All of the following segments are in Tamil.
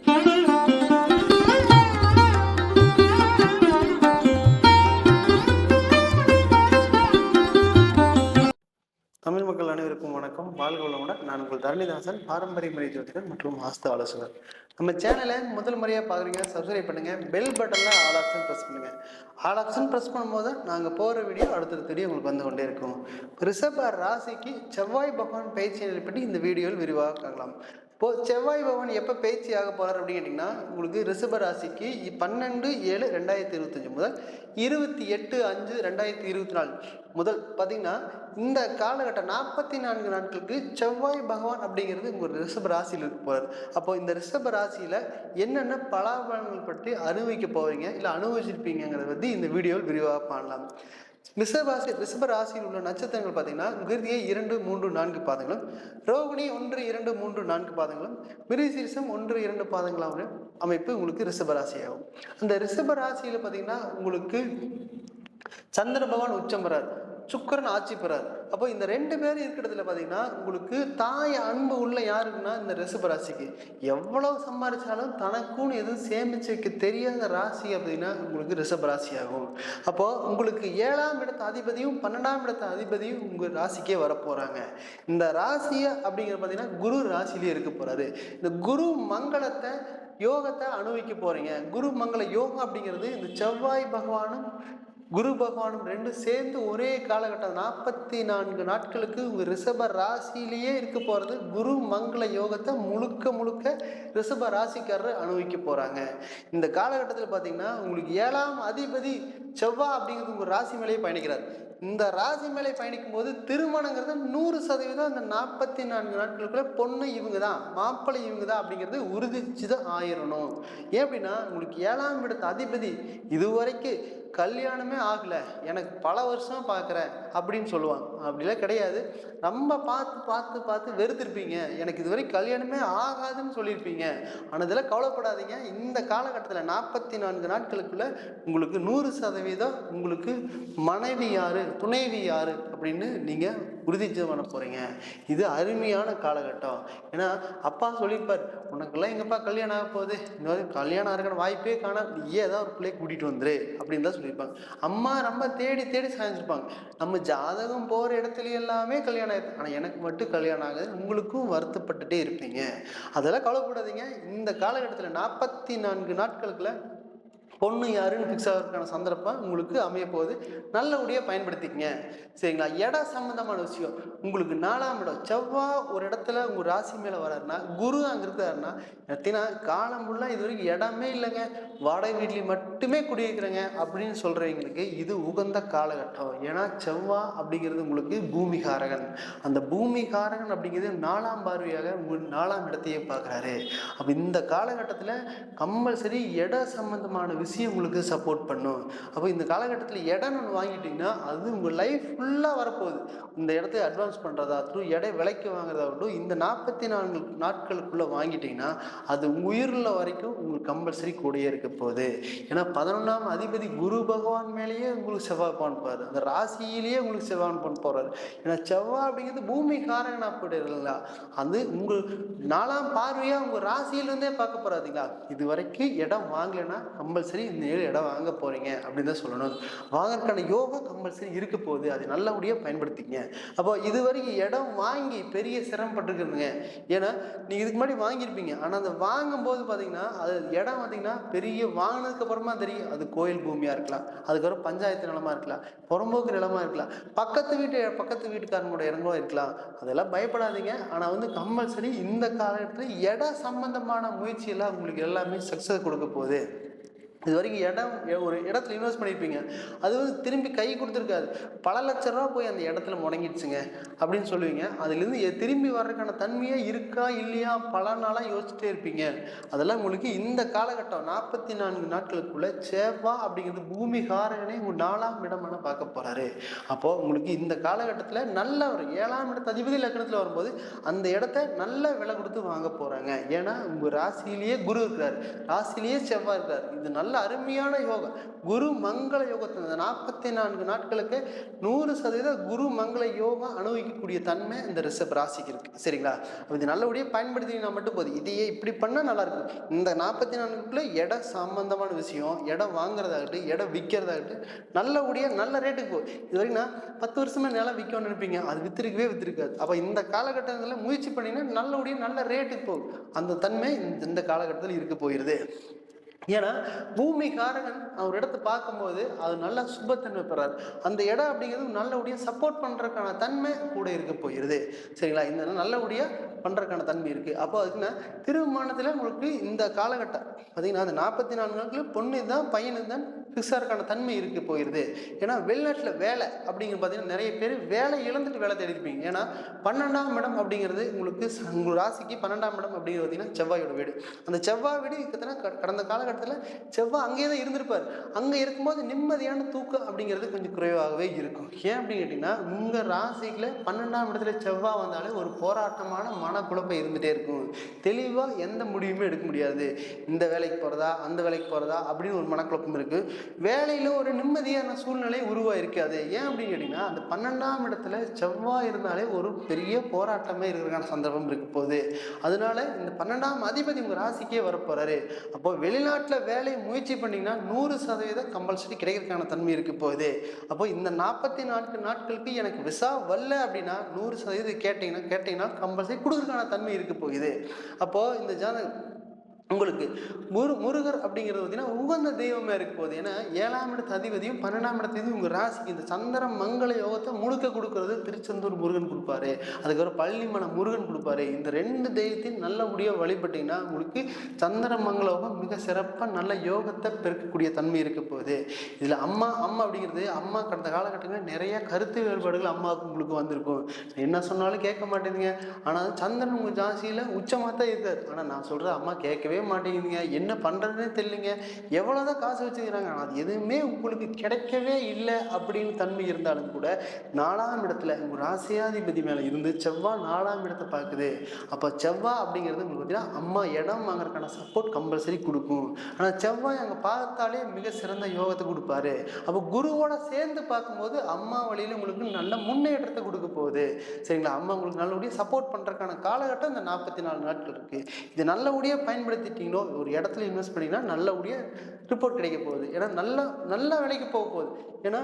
தமிழ் மக்கள் அனைவருக்கும் வணக்கம். வாழ்க வளமுடன். நான் உங்கள் தரணிதாசன், பாரம்பரிய முறை ஜோதிடர் மற்றும் வாஸ்து ஆலோசகர். நம்ம சேனலை முதல் முறையாக பார்க்குறீங்க, சப்ஸ்கிரைப் பண்ணுங்க. பெல் பட்டனில் ஆல் ஆப்ஷன் ப்ரெஸ் பண்ணுங்க. ஆல் ஆப்ஷன் ப்ரெஸ் பண்ணும்போது நாங்கள் போகிற வீடியோ அடுத்தடுத்த வீடியோ உங்களுக்கு வந்து கொண்டே இருக்கும். ரிஷப ராசிக்கு செவ்வாய் பகவான் பயிற்சியை பற்றி இந்த வீடியோவில் விரிவாக பார்க்கலாம். இப்போது செவ்வாய் பகவான் எப்போ பயிற்சி ஆக போகிறார் அப்படின்னு கேட்டிங்கன்னா, உங்களுக்கு ரிஷப ராசிக்கு 12/7/2025 முதல் 28/5/2024 முதல் பார்த்தீங்கன்னா இந்த காலகட்டம் 44 நாட்களுக்கு செவ்வாய் பகவான் அப்படிங்கிறது உங்கள் ரிஷப ராசியில் இருக்க போகிறார். அப்போ இந்த ரிஷப ராசியில் என்னென்ன பலாபலன்கள் பற்றி அனுபவிக்க போவீங்க, இல்லை அனுபவிச்சிருப்பீங்கிறத பற்றி இந்த வீடியோவில் விரிவாக பண்ணலாம். ரிஷப ராசியில் உள்ள நட்சத்திரங்கள் பார்த்தீங்கன்னா கிருத்திகை 2, 3, 4 பாதங்களும், ரோகிணி 1, 2, 3, 4 பாதங்களும், மிருகசீரிஷம் 1, 2 பாதங்களாக அமைப்பு உங்களுக்கு ரிஷப ராசியாகும். அந்த ரிஷப ராசியில் பார்த்தீங்கன்னா உங்களுக்கு சந்திர பகவான் உச்சம் பெறார், சுக்கிரன் ஆட்சி பெறார். அப்போ இந்த 2 பேரும் இருக்கிறதுல பார்த்தீங்கன்னா உங்களுக்கு தாய் அன்பு உள்ள யாருக்குன்னா இந்த ரிஷப ராசிக்கு. எவ்வளவு சம்பாதிச்சாலும் தனக்குன்னு எதுவும் சேமிச்சு வைக்க தெரியாத ராசி அப்படின்னா உங்களுக்கு ரிஷப ராசி ஆகும். அப்போ உங்களுக்கு 7ஆம் இடத்து அதிபதியும் 12ஆம் இடத்து அதிபதியும் உங்கள் ராசிக்கே வரப்போறாங்க. இந்த ராசியை அப்படிங்கிற பார்த்தீங்கன்னா குரு ராசிலேயே இருக்க போறாரு. இந்த குரு மங்களத்தை யோகத்தை அனுபவிக்க போறீங்க. குரு மங்கள யோகம் அப்படிங்கிறது இந்த செவ்வாய் பகவானும் குரு பகவானும் 2 சேர்ந்து ஒரே காலகட்டம் 44 நாட்களுக்கு உங்கள் ரிஷப ராசியிலேயே இருக்க போகிறது. குரு மங்கள யோகத்தை முழுக்க ரிஷப ராசிக்காரர் அனுபவிக்க போகிறாங்க. இந்த காலகட்டத்தில் பார்த்தீங்கன்னா உங்களுக்கு 7ஆம் அதிபதி செவ்வாய் அப்படிங்கிறது உங்கள் ராசி மேலேயே பயணிக்கிறார். இந்த ராசி மேலே பயணிக்கும் போது திருமணங்கிறது 100% அந்த 44 நாட்களுக்குள்ள பொண்ணு இவங்க தான், மாப்பிள்ளை இவங்க தான் அப்படிங்கிறது உறுதிச்சு தான் ஆயிரணும். ஏன் அப்படின்னா உங்களுக்கு 7ஆம் இடத்து அதிபதி இதுவரைக்கும் கல்யாணமே ஆகலை, எனக்கு பல வருஷம் பார்க்குறேன் அப்படின்னு சொல்லுவாங்க. அப்படிலாம் கிடையாது. ரொம்ப பார்த்து வெறுத்திருப்பீங்க, எனக்கு இதுவரை கல்யாணமே ஆகாதுன்னு சொல்லியிருப்பீங்க. ஆனால் இதெல்லாம் கவலைப்படாதீங்க. இந்த காலகட்டத்தில் 44 நாட்களுக்குள்ள உங்களுக்கு 100% உங்களுக்கு மனைவி யாரு, துணைவி யாரு அப்படின்னு நீங்கள் உறுதிச்சு பண்ண போகிறீங்க. இது அருமையான காலகட்டம். ஏன்னா அப்பா சொல்லியிருப்பார், உனக்கெல்லாம் எங்கப்பா கல்யாணம் ஆக போகுது, இந்த மாதிரி கல்யாணம் ஆகிற வாய்ப்பே காண, நீயே ஏதாவது ஒரு பிள்ளையை கூட்டிகிட்டு வந்துரு அப்படின்னு தான் சொல்லியிருப்பாங்க. அம்மா ரொம்ப தேடி சாய்ஞ்சிருப்பாங்க. நம்ம ஜாதகம் போகிற இடத்துல எல்லாமே கல்யாணம் ஆயிருக்கு, ஆனால் எனக்கு மட்டும் கல்யாணம் ஆகுது, உங்களுக்கும் வருத்தப்பட்டுட்டே இருப்பீங்க. அதெல்லாம் கவலைப்படாதீங்க. இந்த காலகட்டத்தில் 44 நாட்களுக்குள்ள பொண்ணு யாருன்னு ஃபிக்ஸ் ஆகிறதுக்கான சந்தர்ப்பம் உங்களுக்கு அமைய போகுது. நல்லபடியாக பயன்படுத்திக்கங்க. சரிங்களா? இடம் சம்மந்தமான விஷயம், உங்களுக்கு 4ஆம் இடம் செவ்வாய் ஒரு இடத்துல உங்கள் ராசி மேலே வர்றாருன்னா, குரு அங்கே இருக்கிறாருன்னா, எத்தனை காலம் ஃபுல்லாக இது வரைக்கும் இடமே இல்லைங்க, வாடகை வீட்லேயும் மட்டுமே குடியிருக்கிறேங்க அப்படின்னு சொல்கிறவங்களுக்கு இது உகந்த காலகட்டம். ஏன்னா செவ்வாய் அப்படிங்கிறது உங்களுக்கு பூமிகாரகன். அந்த பூமிகாரகன் அப்படிங்கிறது 4ஆம் பார்வையாக உங்கள் 4ஆம் இடத்தையே பார்க்குறாரு. அப்போ இந்த காலகட்டத்தில் கம்பல்சரி இட சம்பந்தமான விஷயம் உங்களுக்கு சப்போர்ட் பண்ணும். அப்போ இந்த காலகட்டத்தில் இடம் ஒன்று வாங்கிட்டீங்கன்னா அது உங்கள் லைஃப் ஃபுல்லாக வரப்போகுது. இந்த இடத்த அட்வான்ஸ் பண்ணுறதாகட்டும், எடை விலைக்கு வாங்குறதாகட்டும், இந்த 44 நாட்களுக்குள்ளே வாங்கிட்டீங்கன்னா அது உயிருள்ள வரைக்கும் உங்களுக்கு கம்பல்சரி கூடயே இருக்க போகுது. ஏன்னா 11ஆம் அதிபதி குரு பகவான் மேலேயே உங்களுக்கு செவ்வாய் பான்பார், அந்த ராசியிலேயே உங்களுக்கு செவ்வாய் பண்ண போகிறாரு. ஏன்னா செவ்வாய் அப்படிங்கிறது பூமி காரகனா போயிடுறீங்களா, அது உங்கள் 4ஆம் பார்வையாக உங்கள் ராசியிலேருந்தே பார்க்க போகிறாதீங்களா. இது வரைக்கும் இடம் வாங்கலைன்னா கம்பல்சரி இந்த இடம் வாங்க போகிறீங்க அப்படின்னு தான் சொல்லணும். வாங்கறதுக்கான யோகம் கம்பல்சரி இருக்க போகுது, அது நல்லபடியாக பயன்படுத்திங்க. அப்போ இது வரைக்கும் இடம் வாங்கி பெரிய சிரமப்பட்டுருக்குதுங்க. ஏன்னா நீங்கள் இதுக்கு முன்னாடி வாங்கியிருப்பீங்க, ஆனால் அந்த வாங்கும்போது பார்த்தீங்கன்னா அது இடம் பார்த்தீங்கன்னா பெரிய வாங்கினதுக்கு அப்புறமா தெரியும் அது கோயில் பூமியாக இருக்கலாம், அதுக்கப்புறம் பஞ்சாயத்து நிலமாக இருக்கலாம், புறம்போக்கு நிலமாக இருக்கலாம், பக்கத்து வீட்டுக்காரங்களோட இடங்களும் இருக்கலாம். அதெல்லாம் பயப்படாதீங்க. ஆனால் வந்து கம்பல்சரி இந்த காலகட்டத்தில் இடம் சம்பந்தமான முயற்சியெல்லாம் உங்களுக்கு எல்லாமே சக்ஸஸ் கொடுக்க போகுது. இது வரைக்கும் ஒரு இடத்துல இன்வெஸ்ட் பண்ணியிருப்பீங்க, அது வந்து திரும்பி கை கொடுத்துருக்காது, பல லட்ச ரூபா போய் அந்த இடத்துல முடங்கிடுச்சுங்க அப்படின்னு சொல்லுவீங்க. அதுலேருந்து திரும்பி வர்றதுக்கான தன்மையே இருக்கா இல்லையா பல நாளாக யோசிச்சுட்டே இருப்பீங்க. அதெல்லாம் உங்களுக்கு இந்த காலகட்டம் 44 நாட்களுக்குள்ள செவ்வாய் அப்படிங்கிறது பூமி காரகனே உங்கள் 4ஆம் இடமான பார்க்க போகிறாரு. அப்போது உங்களுக்கு இந்த காலகட்டத்தில் நல்ல ஒரு 7ஆம் இடத்து அதிபதி லக்னத்தில் வரும்போது அந்த இடத்த நல்ல விலை கொடுத்து வாங்க போகிறாங்க. ஏன்னா உங்கள் ராசியிலேயே குரு இருக்கிறார், ராசியிலேயே செவ்வாய் இருக்கிறார். இது நல்ல நல்ல அருமையான யோகம், குரு மங்கள யோகத்தை இந்த 44 நாட்களுக்கு 100% குரு மங்கள யோகம் அனுபவிக்கக்கூடிய தன்மை இந்த ரிஷப ராசிக்கு இருக்கு. சரிங்களா? இது நல்லபடியாக பயன்படுத்தினா மட்டும் போதும். இதையே இப்படி பண்ணால் நல்லா இருக்கும். இந்த 44க்குள்ள இடம் சம்பந்தமான விஷயம், இடம் வாங்குறதாகட்டும், இடம் விற்கிறதாகட்டும், நல்லபடியாக நல்ல ரேட்டுக்கு போகும். இது வரைக்கும் நான் 10 வருஷமா நிலம் விற்கணும்னு நினைப்பீங்க, அது வித்திருக்காது. அப்போ இந்த காலகட்டங்களில் முயற்சி பண்ணிங்கன்னா நல்லபடியாக நல்ல ரேட்டுக்கு போகும். அந்த தன்மை இந்த காலகட்டத்தில் இருக்க போயிருது. ஏன்னா பூமிகாரகன் அவர் இடத்த பார்க்கும்போது அது நல்ல சுபத்தன்மை பெறாரு. அந்த இடம் அப்படிங்கிறது நல்லபடியாக சப்போர்ட் பண்ணுறதுக்கான தன்மை கூட இருக்க போயிருது. சரிங்களா? இந்த நல்லபடியாக பண்ணுறதுக்கான தன்மை இருக்குது. அப்போ அதுக்குன்னா திருமணத்தில் உங்களுக்கு இந்த காலகட்டம் பார்த்தீங்கன்னா அந்த 44 நாட்கள் பொண்ணு தான் பையனு தான் ஃபிக்ஸாக இருக்கான தன்மை இருக்க போயிடுது. ஏன்னா வெளிநாட்டில் வேலை அப்படிங்கிறது பார்த்தீங்கன்னா நிறைய பேர் வேலை இழந்துட்டு வேலை தேடிருப்பீங்க. ஏன்னா 12ஆம் இடம் அப்படிங்கிறது உங்களுக்கு உங்கள் ராசிக்கு 12ஆம் இடம் அப்படிங்கிறது பார்த்தீங்கன்னா செவ்வாயோட வீடு. அந்த செவ்வாய் வீடு கிட்டத்தட்ட கடந்த காலகட்டத்தில் செவ்வாய் அங்கேயே தான் இருந்திருப்பார். அங்கே இருக்கும்போது நிம்மதியான தூக்கம் அப்படிங்கிறது கொஞ்சம் குறைவாகவே இருக்கும். ஏன் அப்படின்னு கேட்டிங்கன்னா உங்கள் ராசியில் 12ஆம் இடத்துல செவ்வாய் வந்தாலே ஒரு போராட்டமான மனக்குழப்பம் இருந்துகிட்டே இருக்கும். தெளிவாக எந்த முடிவுமே எடுக்க முடியாது. இந்த வேலைக்கு போகிறதா அந்த வேலைக்கு போகிறதா அப்படின்னு ஒரு மனக்குழப்பம் இருக்குது. வேலையில் ஒரு நிம்மதியான சூழ்நிலை உருவாயிருக்காது. ஏன் அப்படின்னு கேட்டிங்கன்னா அந்த 12ஆம் இடத்துல செவ்வாய் இருந்தாலே ஒரு பெரிய போராட்டமே இருக்கிறதுக்கான சந்தர்ப்பம் இருக்க போகுது. அதனால இந்த 12ஆம் அதிபதி உங்கள் ராசிக்கே வரப்போகிறாரு. அப்போ வெளிநாட்டில் வேலை முயற்சி பண்ணிங்கன்னா 100% கம்பல்சரி கிடைக்கிறதுக்கான தன்மை இருக்க போகுது. அப்போ இந்த 44 நாட்களுக்கு எனக்கு விசா வரல அப்படின்னா 100% கேட்டிங்கன்னா கம்பல்சரி கொடுக்குறதுக்கான தன்மை இருக்க போகுது. அப்போது இந்த ஜாதகம் உங்களுக்கு முருகர் அப்படிங்கிறது பார்த்தீங்கன்னா உகந்த தெய்வமாக இருக்க போகுது. ஏன்னா 7ஆம் இடத்து அதிபதியும் 12ஆம் இடத்தையும் உங்கள் ராசிக்கு இந்த சந்திர மங்கள யோகத்தை முழுக்க கொடுக்கறது திருச்செந்தூர் முருகன் கொடுப்பாரு. அதுக்கப்புறம் பள்ளிமன முருகன் கொடுப்பாரு. இந்த 2 தெய்வத்தையும் நல்லபடியாக வழிபட்டிங்கன்னா உங்களுக்கு சந்திர மங்கள யோகம் மிக சிறப்பாக நல்ல யோகத்தை பெருக்கக்கூடிய தன்மை இருக்க போகுது. இதில் அம்மா அப்படிங்கிறது அம்மா கடந்த காலகட்டங்களில் நிறைய கருத்து வேறுபாடுகள் அம்மாவுக்கு உங்களுக்கு வந்திருக்கும். என்ன சொன்னாலும் கேட்க மாட்டேங்குங்க. ஆனால் சந்திரன் உங்கள் ஜாசியில் உச்சமாக தான் இருக்கார். ஆனால் நான் சொல்கிறது அம்மா கேட்கவே மாட்டேங்குதுங்க, என்ன பண்ணுறதுனே தெரியலைங்க, எவ்வளோதான் காசு வச்சுக்கிறாங்க, ஆனால் அது எதுவுமே உங்களுக்கு கிடைக்கவே இல்லை அப்படின்னு தன்மை இருந்தாலும் கூட 4ஆம் இடத்துல உங்கள் ராசியாதிபதி மேலே இருந்து செவ்வாய் 4ஆம் இடத்தை பார்க்குது. அப்போ செவ்வாய் அப்படிங்கிறது உங்களுக்கு பார்த்தீங்கன்னா அம்மா இடம் வாங்குறதுக்கான சப்போர்ட் கம்பல்சரி கொடுக்கும். ஆனால் செவ்வாய் அங்கே பார்த்தாலே மிக சிறந்த யோகத்தை கொடுப்பாரு. அப்போ குருவோட சேர்ந்து பார்க்கும்போது அம்மா வழியில் உங்களுக்கு நல்ல முன்னேற்றத்தை கொடுக்க போகுது. சரிங்களா? அம்மா உங்களுக்கு நல்லபடியாக சப்போர்ட் பண்ணுறதுக்கான காலகட்டம் இந்த 44 நாட்கள் இருக்குது. இது நல்லபடியாக பயன்படுத்திட்டீங்களோ ஒரு இடத்துல இன்வெஸ்ட் பண்ணிங்கன்னா நல்லபடியாக ரிப்போர்ட் கிடைக்க போகுது. ஏன்னா நல்ல வேலைக்கு போக போகுது. ஏன்னா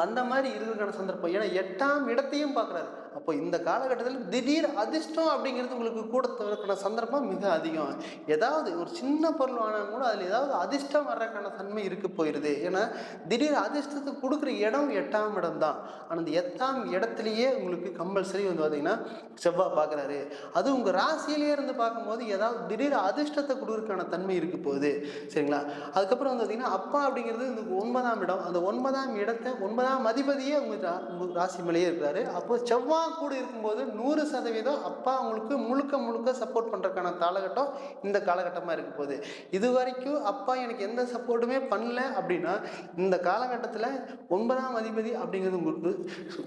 அந்த மாதிரி இருக்கிறதுக்கான சந்தர்ப்பம். ஏன்னா 8ஆம் இடத்தையும் பார்க்குறாரு. அப்போ இந்த காலகட்டத்தில் திடீர் அதிர்ஷ்டம் அப்படிங்கிறது உங்களுக்கு கூட தவிர்க்கிற சந்தர்ப்பம் மிக அதிகம். ஏதாவது ஒரு சின்ன பொருள் ஆனால் கூட அதில் ஏதாவது அதிர்ஷ்டம் வர்றதுக்கான தன்மை இருக்க போயிடுது. ஏன்னா திடீர் அதிர்ஷ்டத்தை கொடுக்குற இடம் 8ஆம் இடம் தான். ஆனால் அந்த 8ஆம் இடத்துலையே உங்களுக்கு கம்பல்சரி வந்து பார்த்தீங்கன்னா செவ்வாய் பார்க்குறாரு. அது உங்கள் ராசியிலேயே இருந்து பார்க்கும்போது ஏதாவது திடீர் அதிர்ஷ்டத்தை கொடுக்குறதுக்கான தன்மை இருக்க போகுது. சரிங்களா? அதுக்கப்புறம் வந்து பார்த்தீங்கன்னா அப்பா அப்படிங்கிறது இந்த 9ஆம் இடம். அந்த 9ஆம் இடத்தை 9ஆம் அதிபதியே உங்கள் ராசி மேலேயே இருக்கிறாரு. அப்போ செவ்வாய் கூட இருக்கும்போது 100% அப்பா உங்களுக்கு முழுக்க சப்போர்ட் பண்ணுறதுக்கான காலகட்டம் இந்த காலகட்டமாக இருக்க போகுது. இது வரைக்கும் அப்பா எனக்கு எந்த சப்போர்ட்டுமே பண்ணல அப்படின்னா இந்த காலகட்டத்தில் 9ஆம் அதிபதி அப்படிங்கிறது உங்களுக்கு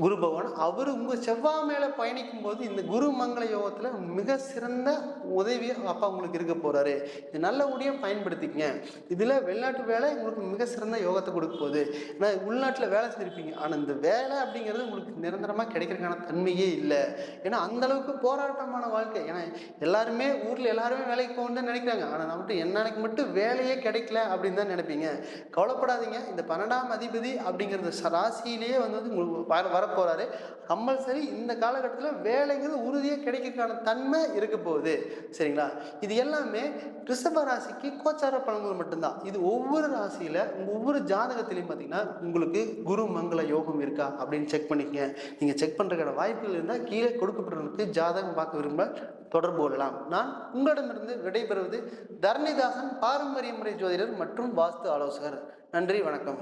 குரு பகவான் அவர் உங்கள் செவ்வாய் மேலே பயணிக்கும் போது இந்த குரு மங்கள யோகத்தில் மிக சிறந்த உதவியாக அப்பா உங்களுக்கு இருக்க போகிறாரு. இது நல்லபடியாக பயன்படுத்திக்கங்க. இதில் வெளிநாட்டு வேலை உங்களுக்கு மிக சிறந்த யோகத்தை கொடுக்க போகுது. ஏன்னா உள்நாட்டில் வேலை செஞ்சுருப்பீங்க, ஆனால் இந்த வேலை அப்படிங்கிறது உங்களுக்கு நிரந்தரமாக கிடைக்கிறதுக்கான தன்மையே இல்லை. ஏன்னா அந்த அளவுக்கு போராட்டமான வாழ்க்கை. ஏன்னா எல்லாருமே ஊரில் எல்லாருமே வேலைக்கு போகணுன்னு நினைக்கிறாங்க. ஆனால் நம்மகிட்ட எனக்கு மட்டும் வேலையே கிடைக்கல அப்படின்னு தான் நினைப்பீங்க. கவலைப்படாதீங்க. இந்த 12ஆம் அதிபதி அப்படிங்கிறது ராசியிலேயே வந்து உங்களுக்கு வரப்போகிறாரு. கம்பல்சரி இந்த காலகட்டத்தில் வேலைங்கிறது உறுதியாக கிடைக்கிறதுக்கான தன்மை இருக்க போகுது. சரிங்களா? இது எல்லாமே ரிஷப ராசிக்கு கோச்சார பலன்கள் மட்டும்தான். இது ஒவ்வொரு ராசியில் ஒவ்வொரு ஜாதகத்திலையும் பார்த்தீங்கன்னா உங்களுக்கு குரு மங்கள யோகம் இருக்கா அப்படின்னு செக் பண்ணிக்கங்க. நீங்கள் செக் பண்ணுறதுக்கான வாய்ப்புகள் இருந்தால் கீழே கொடுக்கப்பட்டிருக்கு ஜாதகம் பார்க்க விரும்ப தொடர்பு கொள்ளலாம். நான் உங்களிடமிருந்து விடைபெறுவது தரணிதாசன், பாரம்பரிய முறை ஜோதிடர் மற்றும் வாஸ்து ஆலோசகர். நன்றி, வணக்கம்.